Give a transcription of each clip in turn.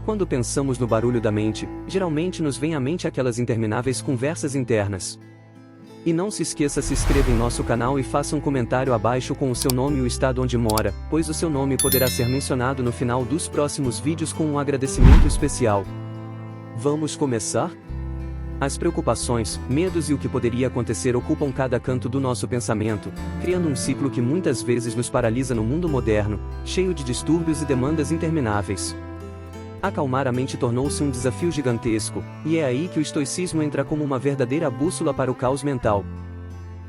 Quando pensamos no barulho da mente, geralmente nos vem à mente aquelas intermináveis conversas internas. E não se esqueça, se inscreva em nosso canal e faça um comentário abaixo com o seu nome e o estado onde mora, pois o seu nome poderá ser mencionado no final dos próximos vídeos com um agradecimento especial. Vamos começar? As preocupações, medos e o que poderia acontecer ocupam cada canto do nosso pensamento, criando um ciclo que muitas vezes nos paralisa no mundo moderno, cheio de distúrbios e demandas intermináveis. Acalmar a mente tornou-se um desafio gigantesco, e é aí que o estoicismo entra como uma verdadeira bússola para o caos mental.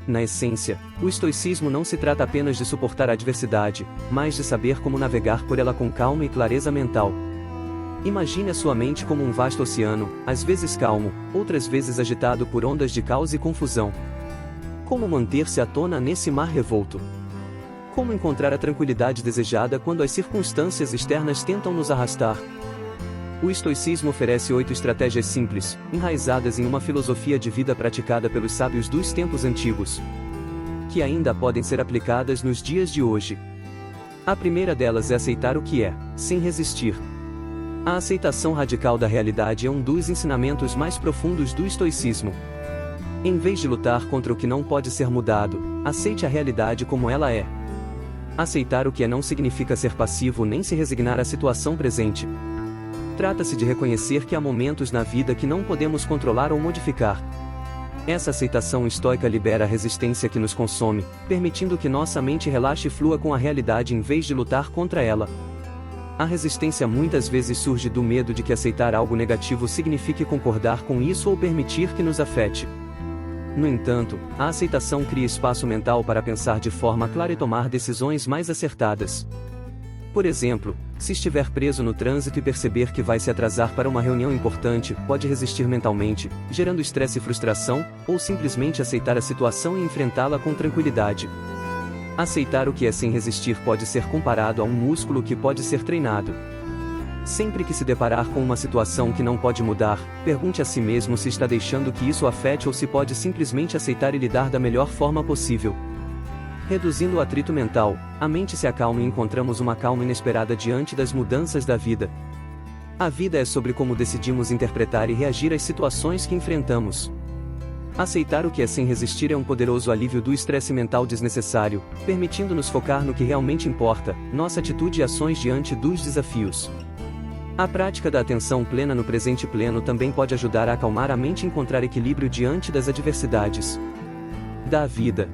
Na essência, o estoicismo não se trata apenas de suportar a adversidade, mas de saber como navegar por ela com calma e clareza mental. Imagine a sua mente como um vasto oceano, às vezes calmo, outras vezes agitado por ondas de caos e confusão. Como manter-se à tona nesse mar revolto? Como encontrar a tranquilidade desejada quando as circunstâncias externas tentam nos arrastar? O estoicismo oferece 8 estratégias simples, enraizadas em uma filosofia de vida praticada pelos sábios dos tempos antigos, que ainda podem ser aplicadas nos dias de hoje. A primeira delas é aceitar o que é, sem resistir. A aceitação radical da realidade é um dos ensinamentos mais profundos do estoicismo. Em vez de lutar contra o que não pode ser mudado, aceite a realidade como ela é. Aceitar o que é não significa ser passivo nem se resignar à situação presente. Trata-se de reconhecer que há momentos na vida que não podemos controlar ou modificar. Essa aceitação estoica libera a resistência que nos consome, permitindo que nossa mente relaxe e flua com a realidade em vez de lutar contra ela. A resistência muitas vezes surge do medo de que aceitar algo negativo signifique concordar com isso ou permitir que nos afete. No entanto, a aceitação cria espaço mental para pensar de forma clara e tomar decisões mais acertadas. Por exemplo, se estiver preso no trânsito e perceber que vai se atrasar para uma reunião importante, pode resistir mentalmente, gerando estresse e frustração, ou simplesmente aceitar a situação e enfrentá-la com tranquilidade. Aceitar o que é sem resistir pode ser comparado a um músculo que pode ser treinado. Sempre que se deparar com uma situação que não pode mudar, pergunte a si mesmo se está deixando que isso afete ou se pode simplesmente aceitar e lidar da melhor forma possível. Reduzindo o atrito mental, a mente se acalma e encontramos uma calma inesperada diante das mudanças da vida. A vida é sobre como decidimos interpretar e reagir às situações que enfrentamos. Aceitar o que é sem resistir é um poderoso alívio do estresse mental desnecessário, permitindo-nos focar no que realmente importa, nossa atitude e ações diante dos desafios. A prática da atenção plena no presente pleno também pode ajudar a acalmar a mente e encontrar equilíbrio diante das adversidades da vida.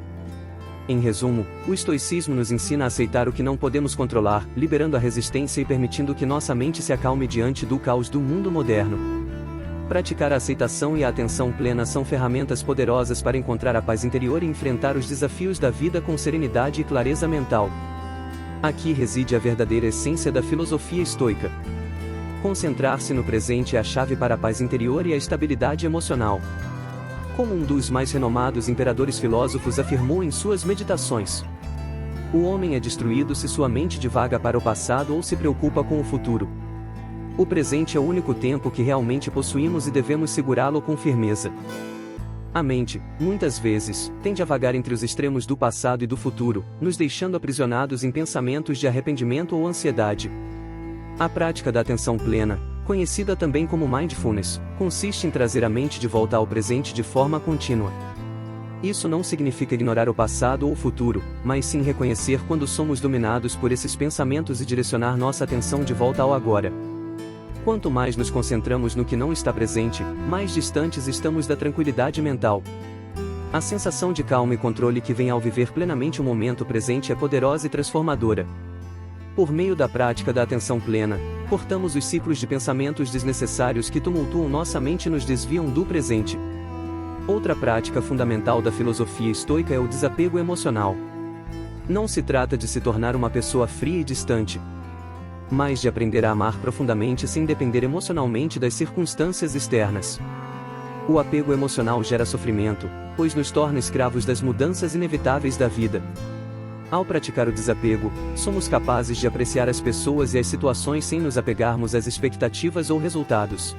Em resumo, o estoicismo nos ensina a aceitar o que não podemos controlar, liberando a resistência e permitindo que nossa mente se acalme diante do caos do mundo moderno. Praticar a aceitação e a atenção plena são ferramentas poderosas para encontrar a paz interior e enfrentar os desafios da vida com serenidade e clareza mental. Aqui reside a verdadeira essência da filosofia estoica. Concentrar-se no presente é a chave para a paz interior e a estabilidade emocional. Como um dos mais renomados imperadores filósofos afirmou em suas meditações: o homem é destruído se sua mente divaga para o passado ou se preocupa com o futuro. O presente é o único tempo que realmente possuímos e devemos segurá-lo com firmeza. A mente, muitas vezes, tende a vagar entre os extremos do passado e do futuro, nos deixando aprisionados em pensamentos de arrependimento ou ansiedade. A prática da atenção plena, conhecida também como mindfulness, consiste em trazer a mente de volta ao presente de forma contínua. Isso não significa ignorar o passado ou o futuro, mas sim reconhecer quando somos dominados por esses pensamentos e direcionar nossa atenção de volta ao agora. Quanto mais nos concentramos no que não está presente, mais distantes estamos da tranquilidade mental. A sensação de calma e controle que vem ao viver plenamente o momento presente é poderosa e transformadora. Por meio da prática da atenção plena, cortamos os ciclos de pensamentos desnecessários que tumultuam nossa mente e nos desviam do presente. Outra prática fundamental da filosofia estoica é o desapego emocional. Não se trata de se tornar uma pessoa fria e distante, mas de aprender a amar profundamente sem depender emocionalmente das circunstâncias externas. O apego emocional gera sofrimento, pois nos torna escravos das mudanças inevitáveis da vida. Ao praticar o desapego, somos capazes de apreciar as pessoas e as situações sem nos apegarmos às expectativas ou resultados.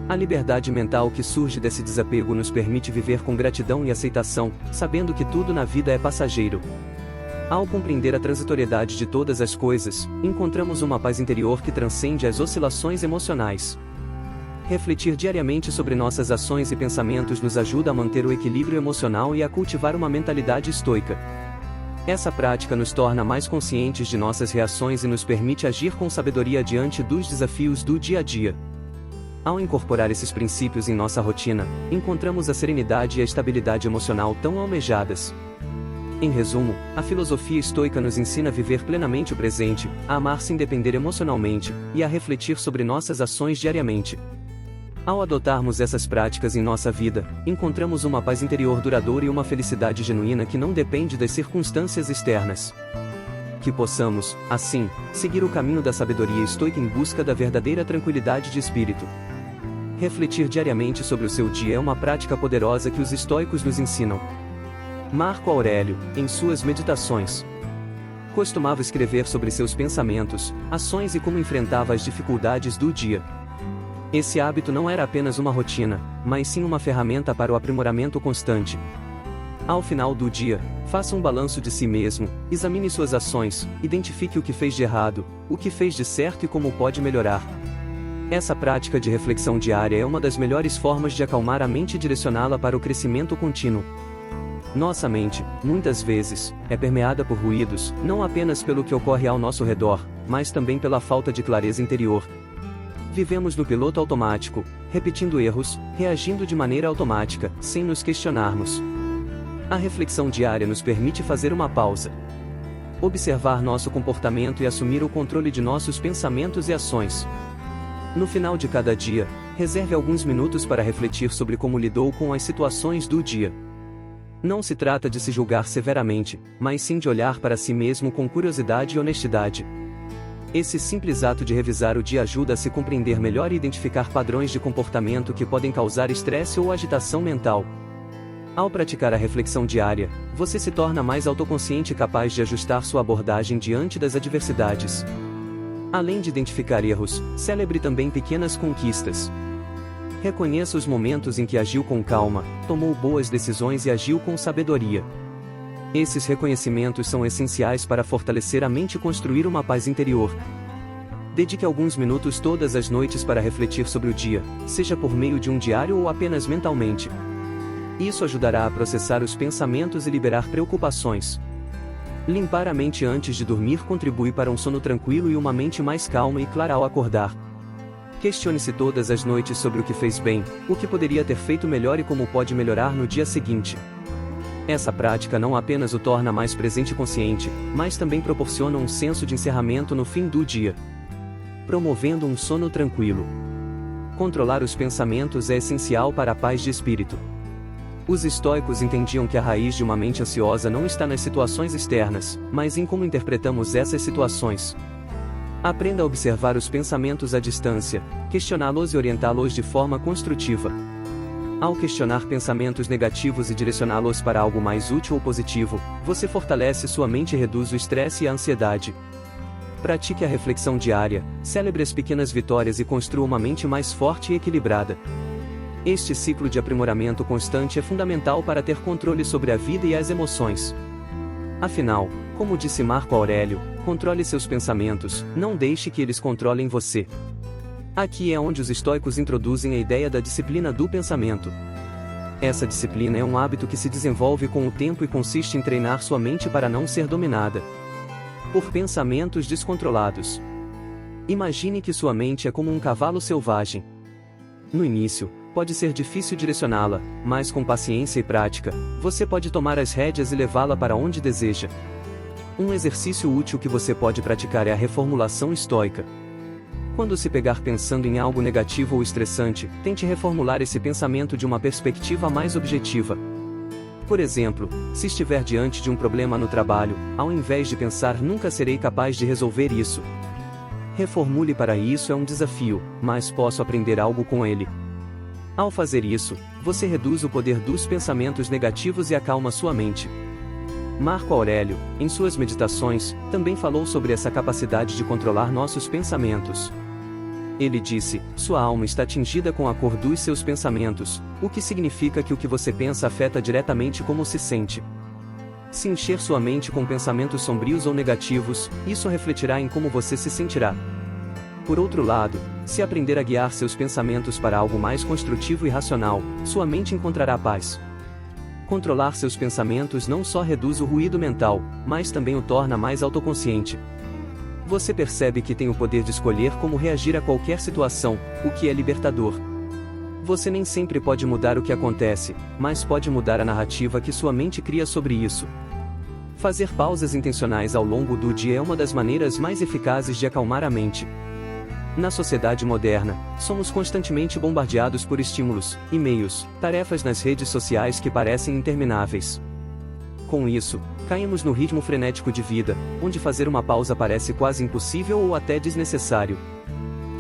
A liberdade mental que surge desse desapego nos permite viver com gratidão e aceitação, sabendo que tudo na vida é passageiro. Ao compreender a transitoriedade de todas as coisas, encontramos uma paz interior que transcende as oscilações emocionais. Refletir diariamente sobre nossas ações e pensamentos nos ajuda a manter o equilíbrio emocional e a cultivar uma mentalidade estoica. Essa prática nos torna mais conscientes de nossas reações e nos permite agir com sabedoria diante dos desafios do dia a dia. Ao incorporar esses princípios em nossa rotina, encontramos a serenidade e a estabilidade emocional tão almejadas. Em resumo, a filosofia estoica nos ensina a viver plenamente o presente, a amar sem depender emocionalmente, e a refletir sobre nossas ações diariamente. Ao adotarmos essas práticas em nossa vida, encontramos uma paz interior duradoura e uma felicidade genuína que não depende das circunstâncias externas. Que possamos, assim, seguir o caminho da sabedoria estoica em busca da verdadeira tranquilidade de espírito. Refletir diariamente sobre o seu dia é uma prática poderosa que os estoicos nos ensinam. Marco Aurélio, em suas meditações, costumava escrever sobre seus pensamentos, ações e como enfrentava as dificuldades do dia. Esse hábito não era apenas uma rotina, mas sim uma ferramenta para o aprimoramento constante. Ao final do dia, faça um balanço de si mesmo, examine suas ações, identifique o que fez de errado, o que fez de certo e como pode melhorar. Essa prática de reflexão diária é uma das melhores formas de acalmar a mente e direcioná-la para o crescimento contínuo. Nossa mente, muitas vezes, é permeada por ruídos, não apenas pelo que ocorre ao nosso redor, mas também pela falta de clareza interior. Vivemos no piloto automático, repetindo erros, reagindo de maneira automática, sem nos questionarmos. A reflexão diária nos permite fazer uma pausa, observar nosso comportamento e assumir o controle de nossos pensamentos e ações. No final de cada dia, reserve alguns minutos para refletir sobre como lidou com as situações do dia. Não se trata de se julgar severamente, mas sim de olhar para si mesmo com curiosidade e honestidade. Esse simples ato de revisar o dia ajuda a se compreender melhor e identificar padrões de comportamento que podem causar estresse ou agitação mental. Ao praticar a reflexão diária, você se torna mais autoconsciente e capaz de ajustar sua abordagem diante das adversidades. Além de identificar erros, celebre também pequenas conquistas. Reconheça os momentos em que agiu com calma, tomou boas decisões e agiu com sabedoria. Esses reconhecimentos são essenciais para fortalecer a mente e construir uma paz interior. Dedique alguns minutos todas as noites para refletir sobre o dia, seja por meio de um diário ou apenas mentalmente. Isso ajudará a processar os pensamentos e liberar preocupações. Limpar a mente antes de dormir contribui para um sono tranquilo e uma mente mais calma e clara ao acordar. Questione-se todas as noites sobre o que fez bem, o que poderia ter feito melhor e como pode melhorar no dia seguinte. Essa prática não apenas o torna mais presente e consciente, mas também proporciona um senso de encerramento no fim do dia, promovendo um sono tranquilo. Controlar os pensamentos é essencial para a paz de espírito. Os estoicos entendiam que a raiz de uma mente ansiosa não está nas situações externas, mas em como interpretamos essas situações. Aprenda a observar os pensamentos à distância, questioná-los e orientá-los de forma construtiva. Ao questionar pensamentos negativos e direcioná-los para algo mais útil ou positivo, você fortalece sua mente e reduz o estresse e a ansiedade. Pratique a reflexão diária, celebre as pequenas vitórias e construa uma mente mais forte e equilibrada. Este ciclo de aprimoramento constante é fundamental para ter controle sobre a vida e as emoções. Afinal, como disse Marco Aurélio, controle seus pensamentos, não deixe que eles controlem você. Aqui é onde os estoicos introduzem a ideia da disciplina do pensamento. Essa disciplina é um hábito que se desenvolve com o tempo e consiste em treinar sua mente para não ser dominada por pensamentos descontrolados. Imagine que sua mente é como um cavalo selvagem. No início, pode ser difícil direcioná-la, mas com paciência e prática, você pode tomar as rédeas e levá-la para onde deseja. Um exercício útil que você pode praticar é a reformulação estoica. Quando se pegar pensando em algo negativo ou estressante, tente reformular esse pensamento de uma perspectiva mais objetiva. Por exemplo, se estiver diante de um problema no trabalho, ao invés de pensar "nunca serei capaz de resolver isso", reformule para "isso é um desafio, mas posso aprender algo com ele". Ao fazer isso, você reduz o poder dos pensamentos negativos e acalma sua mente. Marco Aurélio, em suas meditações, também falou sobre essa capacidade de controlar nossos pensamentos. Ele disse: sua alma está tingida com a cor dos seus pensamentos, o que significa que o que você pensa afeta diretamente como se sente. Se encher sua mente com pensamentos sombrios ou negativos, isso refletirá em como você se sentirá. Por outro lado, se aprender a guiar seus pensamentos para algo mais construtivo e racional, sua mente encontrará paz. Controlar seus pensamentos não só reduz o ruído mental, mas também o torna mais autoconsciente. Você percebe que tem o poder de escolher como reagir a qualquer situação, o que é libertador. Você nem sempre pode mudar o que acontece, mas pode mudar a narrativa que sua mente cria sobre isso. Fazer pausas intencionais ao longo do dia é uma das maneiras mais eficazes de acalmar a mente. Na sociedade moderna, somos constantemente bombardeados por estímulos, e-mails, tarefas nas redes sociais que parecem intermináveis. Com isso, caímos no ritmo frenético de vida, onde fazer uma pausa parece quase impossível ou até desnecessário.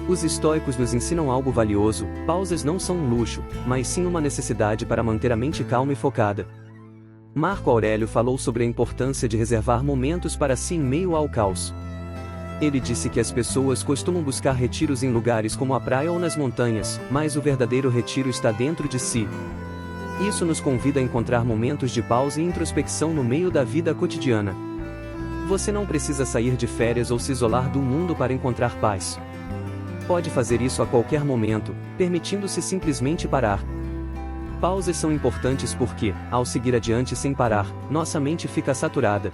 Os estoicos nos ensinam algo valioso: pausas não são um luxo, mas sim uma necessidade para manter a mente calma e focada. Marco Aurélio falou sobre a importância de reservar momentos para si em meio ao caos. Ele disse que as pessoas costumam buscar retiros em lugares como a praia ou nas montanhas, mas o verdadeiro retiro está dentro de si. Isso nos convida a encontrar momentos de pausa e introspecção no meio da vida cotidiana. Você não precisa sair de férias ou se isolar do mundo para encontrar paz. Pode fazer isso a qualquer momento, permitindo-se simplesmente parar. Pausas são importantes porque, ao seguir adiante sem parar, nossa mente fica saturada.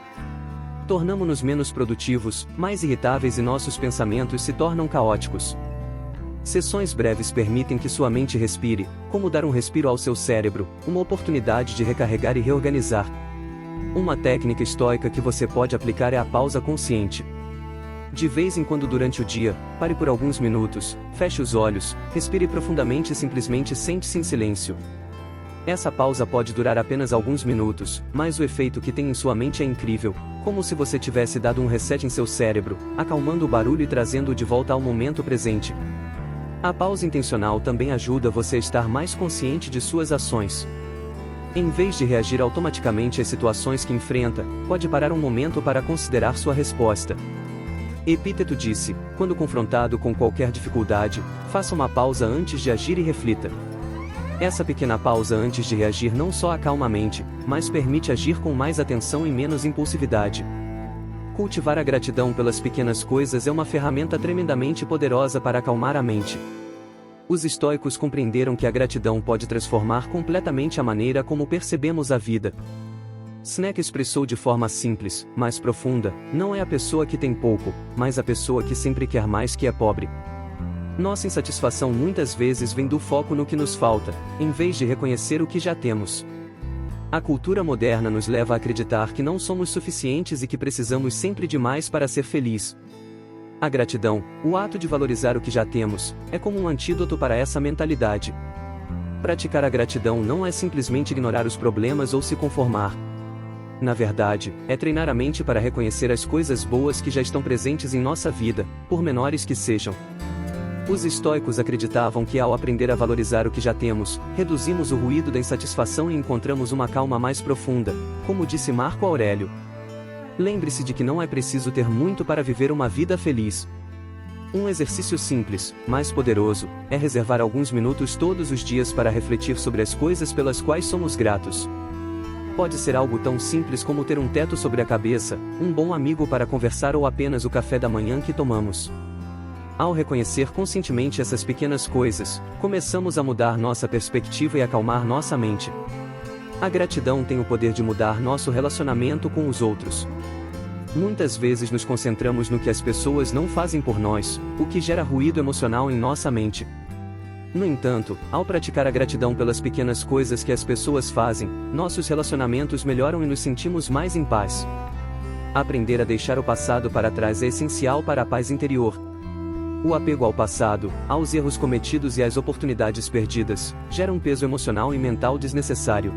Tornamo-nos menos produtivos, mais irritáveis e nossos pensamentos se tornam caóticos. Sessões breves permitem que sua mente respire, como dar um respiro ao seu cérebro, uma oportunidade de recarregar e reorganizar. Uma técnica estoica que você pode aplicar é a pausa consciente. De vez em quando durante o dia, pare por alguns minutos, feche os olhos, respire profundamente e simplesmente sente-se em silêncio. Essa pausa pode durar apenas alguns minutos, mas o efeito que tem em sua mente é incrível, como se você tivesse dado um reset em seu cérebro, acalmando o barulho e trazendo-o de volta ao momento presente. A pausa intencional também ajuda você a estar mais consciente de suas ações. Em vez de reagir automaticamente às situações que enfrenta, pode parar um momento para considerar sua resposta. Epíteto disse: quando confrontado com qualquer dificuldade, faça uma pausa antes de agir e reflita. Essa pequena pausa antes de reagir não só acalma a mente, mas permite agir com mais atenção e menos impulsividade. Cultivar a gratidão pelas pequenas coisas é uma ferramenta tremendamente poderosa para acalmar a mente. Os estoicos compreenderam que a gratidão pode transformar completamente a maneira como percebemos a vida. Seneca expressou de forma simples, mas profunda: não é a pessoa que tem pouco, mas a pessoa que sempre quer mais que é pobre. Nossa insatisfação muitas vezes vem do foco no que nos falta, em vez de reconhecer o que já temos. A cultura moderna nos leva a acreditar que não somos suficientes e que precisamos sempre de mais para ser feliz. A gratidão, o ato de valorizar o que já temos, é como um antídoto para essa mentalidade. Praticar a gratidão não é simplesmente ignorar os problemas ou se conformar. Na verdade, é treinar a mente para reconhecer as coisas boas que já estão presentes em nossa vida, por menores que sejam. Os estoicos acreditavam que ao aprender a valorizar o que já temos, reduzimos o ruído da insatisfação e encontramos uma calma mais profunda, como disse Marco Aurélio. Lembre-se de que não é preciso ter muito para viver uma vida feliz. Um exercício simples, mas poderoso, é reservar alguns minutos todos os dias para refletir sobre as coisas pelas quais somos gratos. Pode ser algo tão simples como ter um teto sobre a cabeça, um bom amigo para conversar ou apenas o café da manhã que tomamos. Ao reconhecer conscientemente essas pequenas coisas, começamos a mudar nossa perspectiva e acalmar nossa mente. A gratidão tem o poder de mudar nosso relacionamento com os outros. Muitas vezes nos concentramos no que as pessoas não fazem por nós, o que gera ruído emocional em nossa mente. No entanto, ao praticar a gratidão pelas pequenas coisas que as pessoas fazem, nossos relacionamentos melhoram e nos sentimos mais em paz. Aprender a deixar o passado para trás é essencial para a paz interior. O apego ao passado, aos erros cometidos e às oportunidades perdidas, gera um peso emocional e mental desnecessário.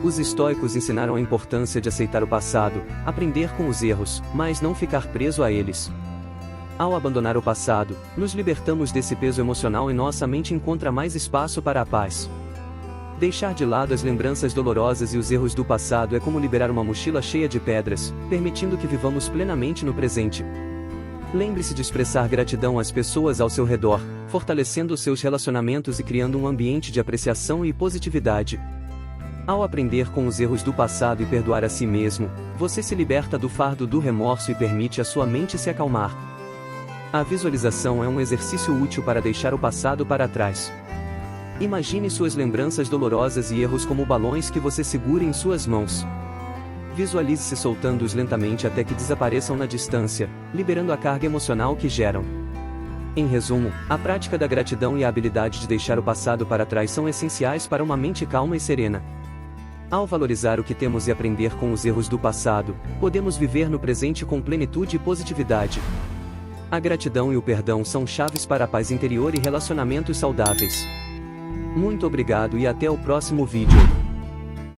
Os estoicos ensinaram a importância de aceitar o passado, aprender com os erros, mas não ficar preso a eles. Ao abandonar o passado, nos libertamos desse peso emocional e nossa mente encontra mais espaço para a paz. Deixar de lado as lembranças dolorosas e os erros do passado é como liberar uma mochila cheia de pedras, permitindo que vivamos plenamente no presente. Lembre-se de expressar gratidão às pessoas ao seu redor, fortalecendo seus relacionamentos e criando um ambiente de apreciação e positividade. Ao aprender com os erros do passado e perdoar a si mesmo, você se liberta do fardo do remorso e permite a sua mente se acalmar. A visualização é um exercício útil para deixar o passado para trás. Imagine suas lembranças dolorosas e erros como balões que você segura em suas mãos. Visualize-se soltando-os lentamente até que desapareçam na distância, liberando a carga emocional que geram. Em resumo, a prática da gratidão e a habilidade de deixar o passado para trás são essenciais para uma mente calma e serena. Ao valorizar o que temos e aprender com os erros do passado, podemos viver no presente com plenitude e positividade. A gratidão e o perdão são chaves para a paz interior e relacionamentos saudáveis. Muito obrigado e até o próximo vídeo.